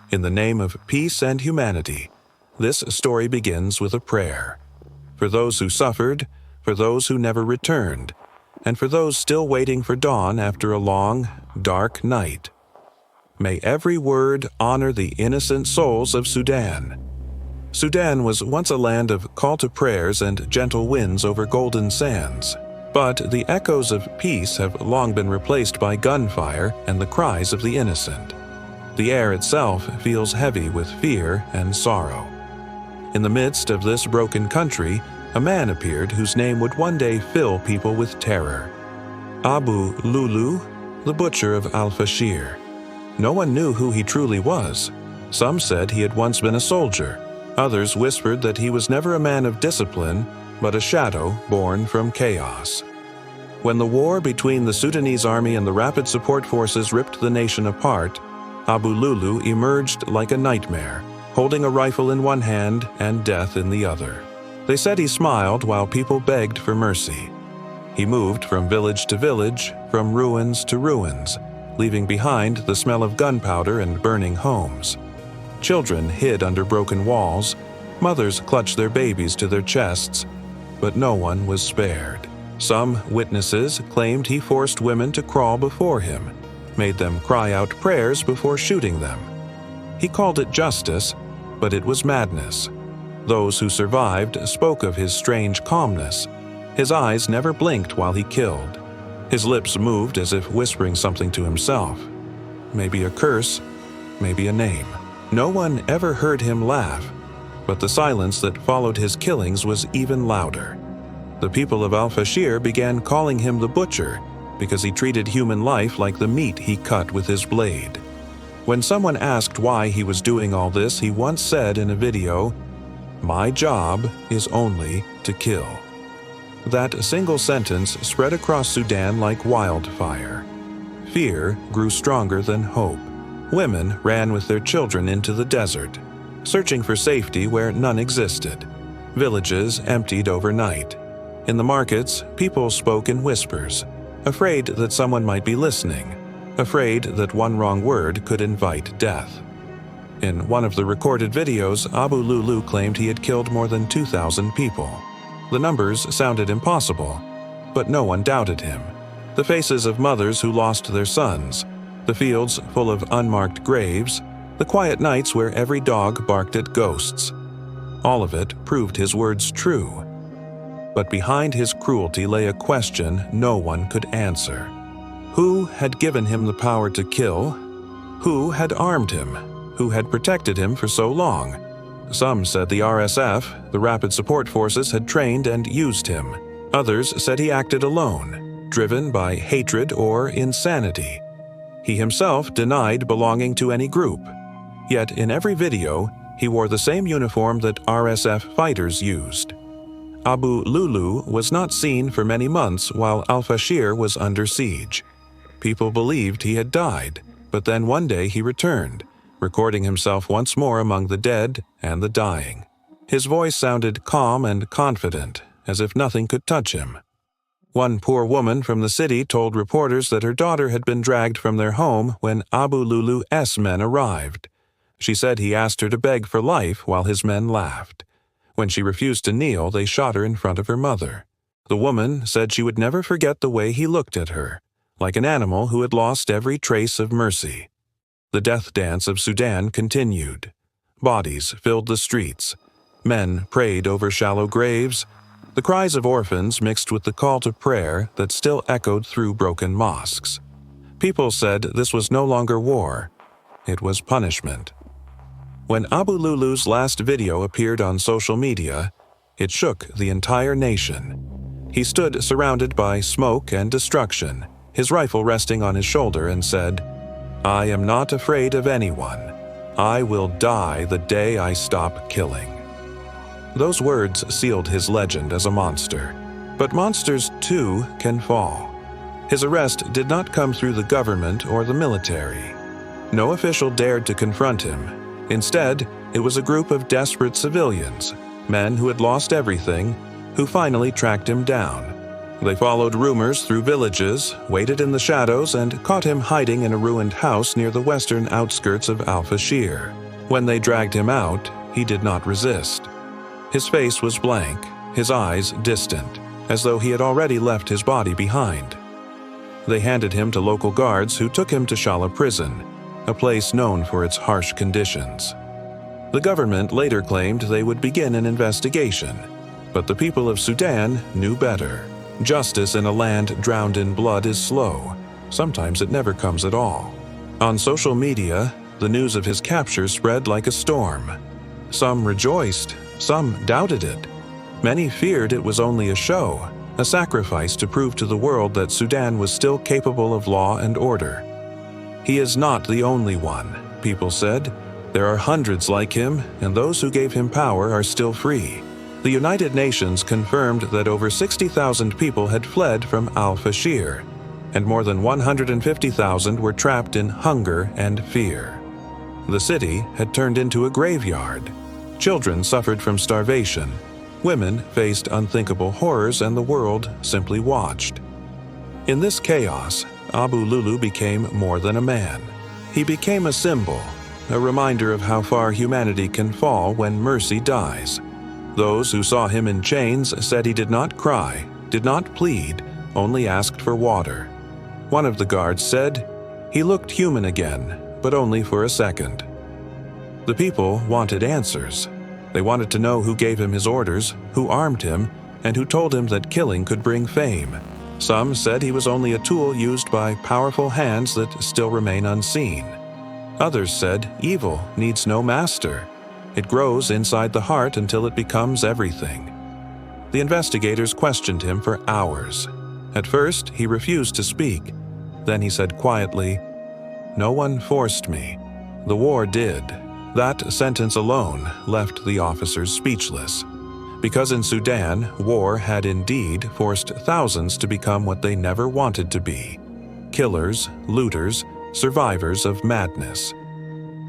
In the name of peace and humanity, this story begins with a prayer. For those who suffered, for those who never returned, and for those still waiting for dawn after a long, dark night. May every word honor the innocent souls of Sudan. Sudan was once a land of call to prayers and gentle winds over golden sands. But the echoes of peace have long been replaced by gunfire and the cries of the innocent. The air itself feels heavy with fear and sorrow. In the midst of this broken country, a man appeared whose name would one day fill people with terror. Abu Luloo, the Butcher of Al-Fashir. No one knew who he truly was. Some said he had once been a soldier. Others whispered that he was never a man of discipline, but a shadow born from chaos. When the war between the Sudanese army and the Rapid Support Forces ripped the nation apart, Abu Luloo emerged like a nightmare, holding a rifle in one hand and death in the other. They said he smiled while people begged for mercy. He moved from village to village, from ruins to ruins, leaving behind the smell of gunpowder and burning homes. Children hid under broken walls, mothers clutched their babies to their chests, but no one was spared. Some witnesses claimed he forced women to crawl before him, made them cry out prayers before shooting them. He called it justice, but it was madness. Those who survived spoke of his strange calmness. His eyes never blinked while he killed. His lips moved as if whispering something to himself. Maybe a curse, maybe a name. No one ever heard him laugh, but the silence that followed his killings was even louder. The people of Al-Fashir began calling him the Butcher because he treated human life like the meat he cut with his blade. When someone asked why he was doing all this, he once said in a video, "My job is only to kill." That single sentence spread across Sudan like wildfire. Fear grew stronger than hope. Women ran with their children into the desert, searching for safety where none existed. Villages emptied overnight. In the markets, people spoke in whispers, afraid that someone might be listening, afraid that one wrong word could invite death. In one of the recorded videos, Abu Luloo claimed he had killed more than 2,000 people. The numbers sounded impossible, but no one doubted him. The faces of mothers who lost their sons, the fields full of unmarked graves, the quiet nights where every dog barked at ghosts. All of it proved his words true. But behind his cruelty lay a question no one could answer. Who had given him the power to kill? Who had armed him? Who had protected him for so long? Some said the RSF, the Rapid Support Forces, had trained and used him. Others said he acted alone, driven by hatred or insanity. He himself denied belonging to any group. Yet in every video, he wore the same uniform that RSF fighters used. Abu Luloo was not seen for many months while Al-Fashir was under siege. People believed he had died, but then one day he returned, recording himself once more among the dead and the dying. His voice sounded calm and confident, as if nothing could touch him. One poor woman from the city told reporters that her daughter had been dragged from their home when Abu Luloo's men arrived. She said he asked her to beg for life while his men laughed. When she refused to kneel, they shot her in front of her mother. The woman said she would never forget the way he looked at her, like an animal who had lost every trace of mercy. The death dance of Sudan continued. Bodies filled the streets. Men prayed over shallow graves. The cries of orphans mixed with the call to prayer that still echoed through broken mosques. People said this was no longer war. It was punishment. When Abu Luloo's last video appeared on social media, it shook the entire nation. He stood surrounded by smoke and destruction, his rifle resting on his shoulder, and said, "I am not afraid of anyone. I will die the day I stop killing." Those words sealed his legend as a monster. But monsters, too, can fall. His arrest did not come through the government or the military. No official dared to confront him. Instead, it was a group of desperate civilians, men who had lost everything, who finally tracked him down. They followed rumors through villages, waited in the shadows, and caught him hiding in a ruined house near the western outskirts of Al-Fashir. When they dragged him out, he did not resist. His face was blank, his eyes distant, as though he had already left his body behind. They handed him to local guards who took him to Shala prison, a place known for its harsh conditions. The government later claimed they would begin an investigation, but the people of Sudan knew better. Justice in a land drowned in blood is slow. Sometimes it never comes at all. On social media, the news of his capture spread like a storm. Some rejoiced, some doubted it. Many feared it was only a show, a sacrifice to prove to the world that Sudan was still capable of law and order. He is not the only one, people said. There are hundreds like him, and those who gave him power are still free. The United Nations confirmed that over 60,000 people had fled from Al-Fashir, and more than 150,000 were trapped in hunger and fear. The city had turned into a graveyard. Children suffered from starvation. Women faced unthinkable horrors, and the world simply watched. In this chaos, Abu Luloo became more than a man. He became a symbol, a reminder of how far humanity can fall when mercy dies. Those who saw him in chains said he did not cry, did not plead, only asked for water. One of the guards said, "He looked human again, but only for a second." The people wanted answers. They wanted to know who gave him his orders, who armed him, and who told him that killing could bring fame. Some said he was only a tool used by powerful hands that still remain unseen. Others said evil needs no master. It grows inside the heart until it becomes everything. The investigators questioned him for hours. At first, he refused to speak. Then he said quietly, "No one forced me. The war did." That sentence alone left the officers speechless. Because in Sudan, war had indeed forced thousands to become what they never wanted to be: killers, looters, survivors of madness.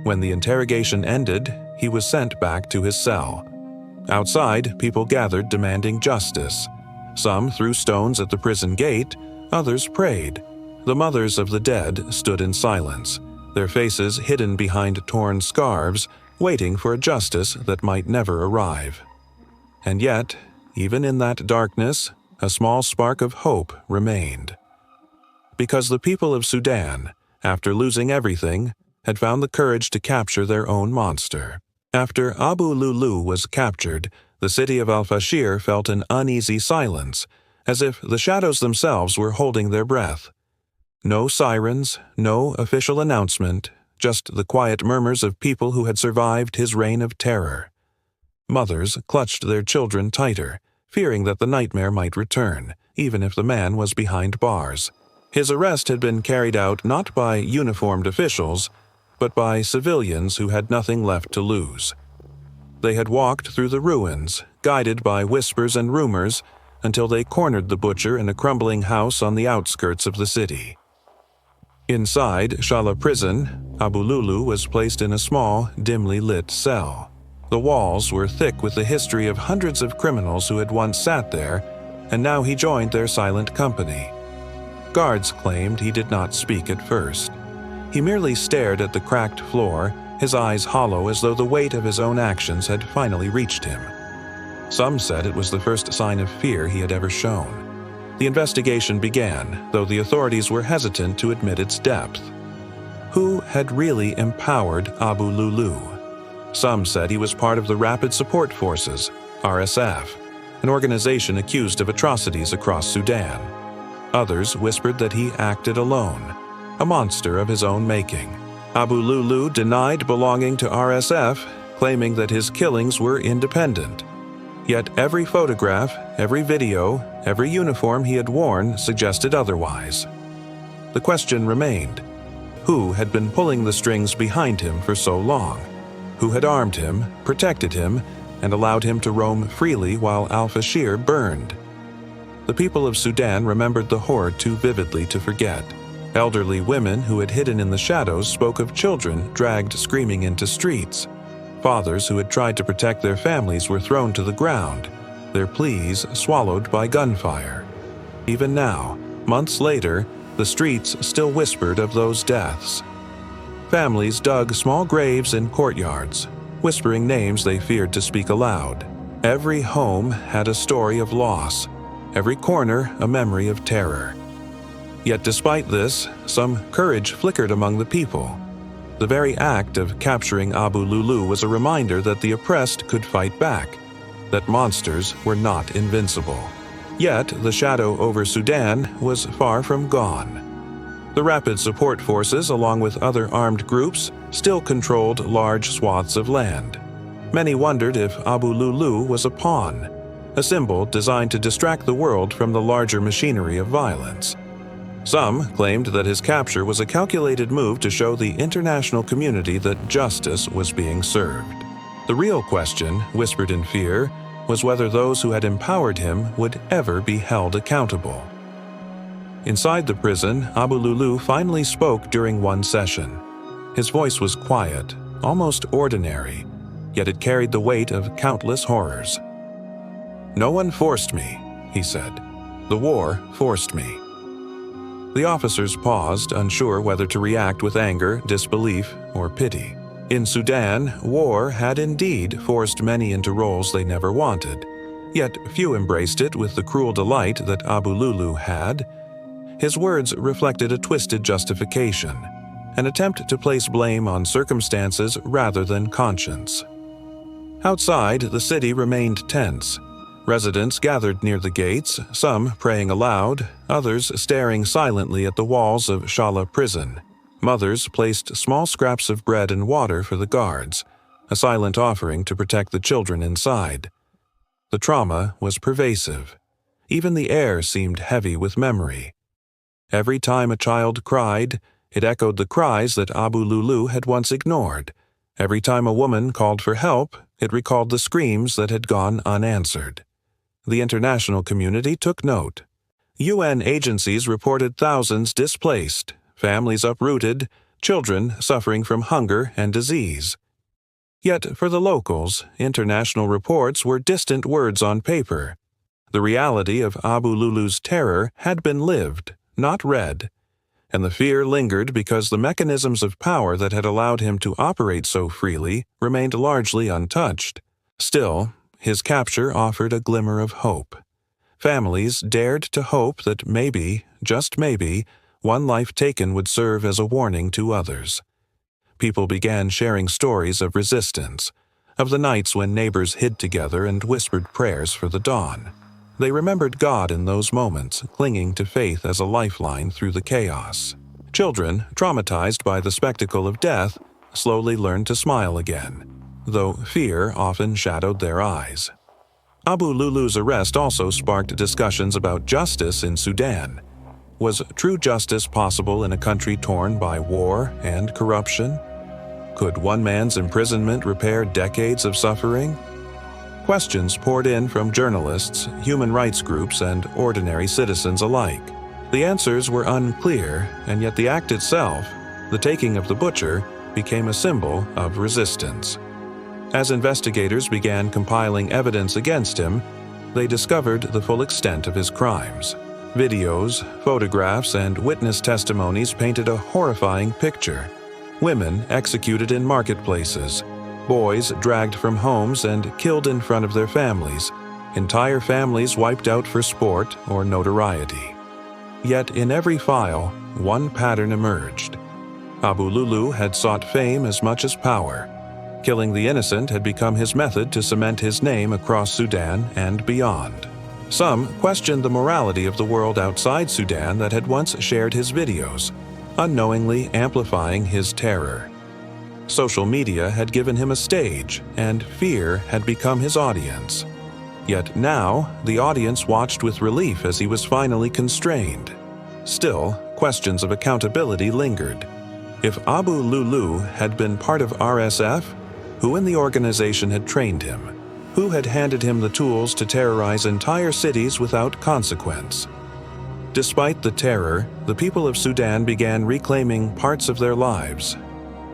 When the interrogation ended, he was sent back to his cell. Outside, people gathered demanding justice. Some threw stones at the prison gate, others prayed. The mothers of the dead stood in silence, their faces hidden behind torn scarves, waiting for a justice that might never arrive. And yet, even in that darkness, a small spark of hope remained. Because the people of Sudan, after losing everything, had found the courage to capture their own monster. After Abu Luloo was captured, the city of Al-Fashir felt an uneasy silence, as if the shadows themselves were holding their breath. No sirens, no official announcement, just the quiet murmurs of people who had survived his reign of terror. Mothers clutched their children tighter, fearing that the nightmare might return, even if the man was behind bars. His arrest had been carried out not by uniformed officials, but by civilians who had nothing left to lose. They had walked through the ruins, guided by whispers and rumors, until they cornered the butcher in a crumbling house on the outskirts of the city. Inside Shala prison, Abu Luloo was placed in a small, dimly lit cell. The walls were thick with the history of hundreds of criminals who had once sat there, and now he joined their silent company. Guards claimed he did not speak at first. He merely stared at the cracked floor, his eyes hollow as though the weight of his own actions had finally reached him. Some said it was the first sign of fear he had ever shown. The investigation began, though the authorities were hesitant to admit its depth. Who had really empowered Abu Luloo? Some said he was part of the Rapid Support Forces, RSF, an organization accused of atrocities across Sudan. Others whispered that he acted alone, a monster of his own making. Abu Luloo denied belonging to RSF, claiming that his killings were independent. Yet every photograph, every video, every uniform he had worn suggested otherwise. The question remained: who had been pulling the strings behind him for so long? Who had armed him, protected him, and allowed him to roam freely while Al-Fashir burned? The people of Sudan remembered the horror too vividly to forget. Elderly women who had hidden in the shadows spoke of children dragged screaming into streets. Fathers who had tried to protect their families were thrown to the ground, their pleas swallowed by gunfire. Even now, months later, the streets still whispered of those deaths. Families dug small graves in courtyards, whispering names they feared to speak aloud. Every home had a story of loss, every corner a memory of terror. Yet despite this, some courage flickered among the people. The very act of capturing Abu Luloo was a reminder that the oppressed could fight back, that monsters were not invincible. Yet the shadow over Sudan was far from gone. The Rapid Support Forces, along with other armed groups, still controlled large swaths of land. Many wondered if Abu Luloo was a pawn, a symbol designed to distract the world from the larger machinery of violence. Some claimed that his capture was a calculated move to show the international community that justice was being served. The real question, whispered in fear, was whether those who had empowered him would ever be held accountable. Inside the prison, Abu Luloo finally spoke during one session. His voice was quiet, almost ordinary, yet it carried the weight of countless horrors. "No one forced me," he said. "The war forced me." The officers paused, unsure whether to react with anger, disbelief, or pity. In Sudan, war had indeed forced many into roles they never wanted, yet few embraced it with the cruel delight that Abu Luloo had. His words reflected a twisted justification, an attempt to place blame on circumstances rather than conscience. Outside, the city remained tense. Residents gathered near the gates, some praying aloud, others staring silently at the walls of Shala prison. Mothers placed small scraps of bread and water for the guards, a silent offering to protect the children inside. The trauma was pervasive. Even the air seemed heavy with memory. Every time a child cried, it echoed the cries that Abu Luloo had once ignored. Every time a woman called for help, it recalled the screams that had gone unanswered. The international community took note. UN agencies reported thousands displaced, families uprooted, children suffering from hunger and disease. Yet for the locals, international reports were distant words on paper. The reality of Abu Luloo's terror had been lived, not read, and the fear lingered because the mechanisms of power that had allowed him to operate so freely remained largely untouched. Still, his capture offered a glimmer of hope. Families dared to hope that maybe, just maybe, one life taken would serve as a warning to others. People began sharing stories of resistance, of the nights when neighbors hid together and whispered prayers for the dawn. They remembered God in those moments, clinging to faith as a lifeline through the chaos. Children, traumatized by the spectacle of death, slowly learned to smile again, though fear often shadowed their eyes. Abu Luloo's arrest also sparked discussions about justice in Sudan. Was true justice possible in a country torn by war and corruption? Could one man's imprisonment repair decades of suffering? Questions poured in from journalists, human rights groups, and ordinary citizens alike. The answers were unclear, and yet the act itself, the taking of the butcher, became a symbol of resistance. As investigators began compiling evidence against him, they discovered the full extent of his crimes. Videos, photographs, and witness testimonies painted a horrifying picture. Women executed in marketplaces, boys dragged from homes and killed in front of their families, entire families wiped out for sport or notoriety. Yet in every file, one pattern emerged. Abu Luloo had sought fame as much as power. Killing the innocent had become his method to cement his name across Sudan and beyond. Some questioned the morality of the world outside Sudan that had once shared his videos, unknowingly amplifying his terror. Social media had given him a stage, and fear had become his audience. Yet now, the audience watched with relief as he was finally constrained. Still, questions of accountability lingered. If Abu Luloo had been part of RSF, who in the organization had trained him? Who had handed him the tools to terrorize entire cities without consequence? Despite the terror, the people of Sudan began reclaiming parts of their lives.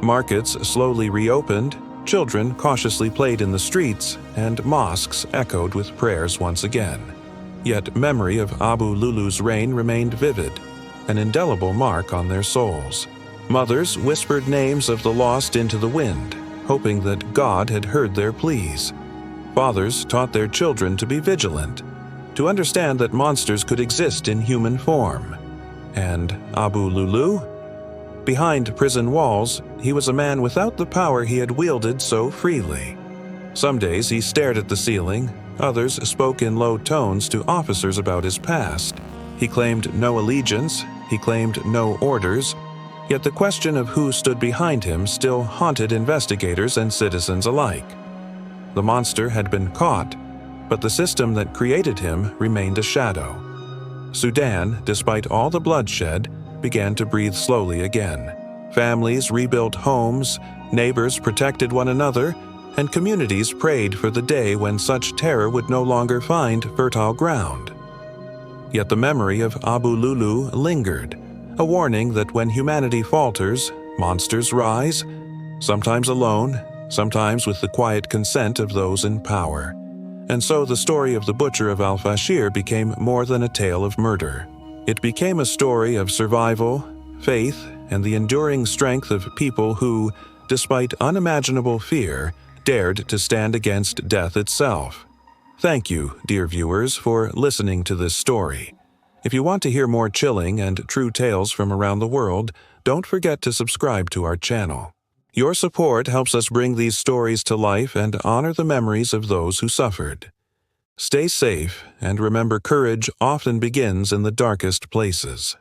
Markets slowly reopened, children cautiously played in the streets, and mosques echoed with prayers once again. Yet memory of Abu Lulu's reign remained vivid, an indelible mark on their souls. Mothers whispered names of the lost into the wind, hoping that God had heard their pleas. Fathers taught their children to be vigilant, to understand that monsters could exist in human form. And Abu Lulu? Behind prison walls, he was a man without the power he had wielded so freely. Some days he stared at the ceiling, others spoke in low tones to officers about his past. He claimed no allegiance, he claimed no orders, yet the question of who stood behind him still haunted investigators and citizens alike. The monster had been caught, but the system that created him remained a shadow. Sudan, despite all the bloodshed, began to breathe slowly again. Families rebuilt homes, neighbors protected one another, and communities prayed for the day when such terror would no longer find fertile ground. Yet the memory of Abu Lulu lingered, a warning that when humanity falters, monsters rise, sometimes alone, sometimes with the quiet consent of those in power. And so the story of the Butcher of Al-Fashir became more than a tale of murder. It became a story of survival, faith, and the enduring strength of people who, despite unimaginable fear, dared to stand against death itself. Thank you, dear viewers, for listening to this story. If you want to hear more chilling and true tales from around the world, don't forget to subscribe to our channel. Your support helps us bring these stories to life and honor the memories of those who suffered. Stay safe, and remember, courage often begins in the darkest places.